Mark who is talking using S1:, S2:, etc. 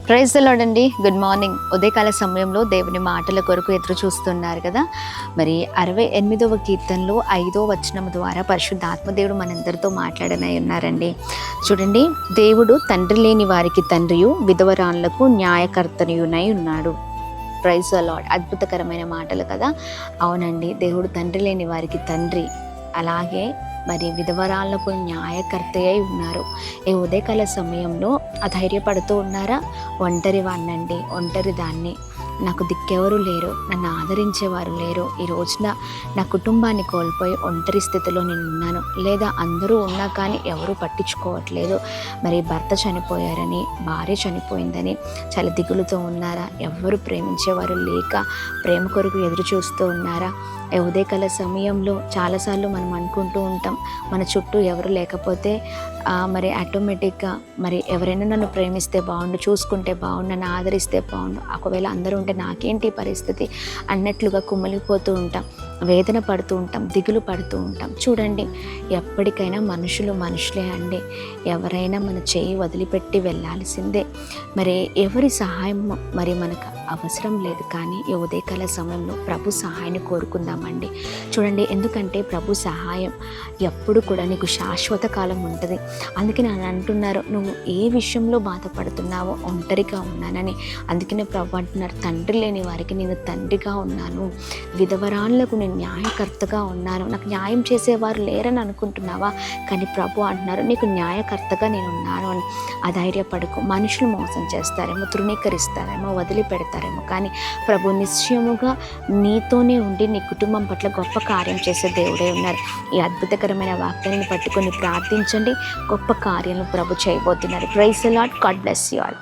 S1: Praise the lord అండి. Good morning. ఉదయకాల సమయంలో దేవుని మాటల కొరకు ఎదురు చూస్తున్నారు కదా. మరి 68వ కీర్తనలో 5వ వచనం ద్వారా పరిశుద్ధాత్మదేవుడు మనందరితో మాట్లాడనై ఉన్నారండి. చూడండి, దేవుడు తండ్రి లేని వారికి తండ్రియు, విధవరాళ్లకు న్యాయకర్తయునై ఉన్నాడు. Praise the lord. అద్భుతకరమైన మాటలు కదా. అవునండి, దేవుడు తండ్రి లేని వారికి తండ్రి, అలాగే మరి విధవరాళ్లకు న్యాయకర్త అయి ఉన్నారు. ఈ ఉదయకాల సమయంలో అధైర్యపడుతూ ఉన్నారా? ఒంటరి వాడినండి, ఒంటరి దాన్ని, నాకు దిక్కెవరు లేరు, నన్ను ఆదరించేవారు లేరు, ఈ రోజున నా కుటుంబాన్ని కోల్పోయి ఒంటరి స్థితిలో నేను ఉన్నాను, లేదా అందరూ ఉన్నా కానీ ఎవరూ పట్టించుకోవట్లేదు, మరి భర్త చనిపోయారని, భార్య చనిపోయిందని చాలా దిగులుతో ఉన్నారా? ఎవరు ప్రేమించేవారు లేక ప్రేమ కొరకు ఎదురు చూస్తూ ఉన్నారా? ఈ ఉదయకాల సమయంలో చాలాసార్లు మనం అనుకుంటూ ఉంటాం, మన చుట్టూ ఎవరు లేకపోతే మరి ఆటోమేటిక్గా మరి ఎవరైనా నన్ను ప్రేమిస్తే బాగుండు, చూసుకుంటే బాగుండు, నన్ను ఆదరిస్తే బాగుండు, ఒకవేళ అందరూ ఉంటే నాకేంటి పరిస్థితి అన్నట్లుగా కుమిలిపోతూ ఉంటాం, వేదన పడుతూ ఉంటాం, దిగులు పడుతూ ఉంటాం. చూడండి, ఎప్పటికైనా మనుషులు మనుషులే అండి. ఎవరైనా మన చేయి వదిలిపెట్టి వెళ్ళాల్సిందే. మరి ఎవరి సహాయం మరి మనకు అవసరం లేదు, కానీ ఈ ఉదయకాల సమయంలో ప్రభు సహాయాన్ని కోరుకుందామండి. చూడండి, ఎందుకంటే ప్రభు సహాయం ఎప్పుడు కూడా నీకు శాశ్వత కాలం ఉంటుంది. అందుకే నన్ను అంటున్నారు, నువ్వు ఏ విషయంలో బాధపడుతున్నావో ఒంటరిగా ఉన్నానని. అందుకనే ప్రభు అంటున్నారు, తండ్రి లేని వారికి నేను తండ్రిగా ఉన్నాను, విధవరాళ్లకు నేను న్యాయకర్తగా ఉన్నాను. నాకు న్యాయం చేసేవారు లేరని అనుకుంటున్నావా? కానీ ప్రభు అంటున్నారు, నీకు న్యాయకర్తగా నేను ఉన్నాను అని. అధైర్యపడకు. మనుషులు మోసం చేస్తారేమో, తృణీకరిస్తారేమో, వదిలిపెడతారేమో, కానీ ప్రభు నిశ్చయముగా నీతోనే ఉండి నీ కుటుంబం పట్ల గొప్ప కార్యం చేసే దేవుడే ఉన్నారు. ఈ అద్భుతకరమైన వాక్యాన్ని పట్టుకొని ప్రార్థించండి. గొప్ప కార్యాలను ప్రభు చేయబోతున్నారు. Praise the lord. God bless you all.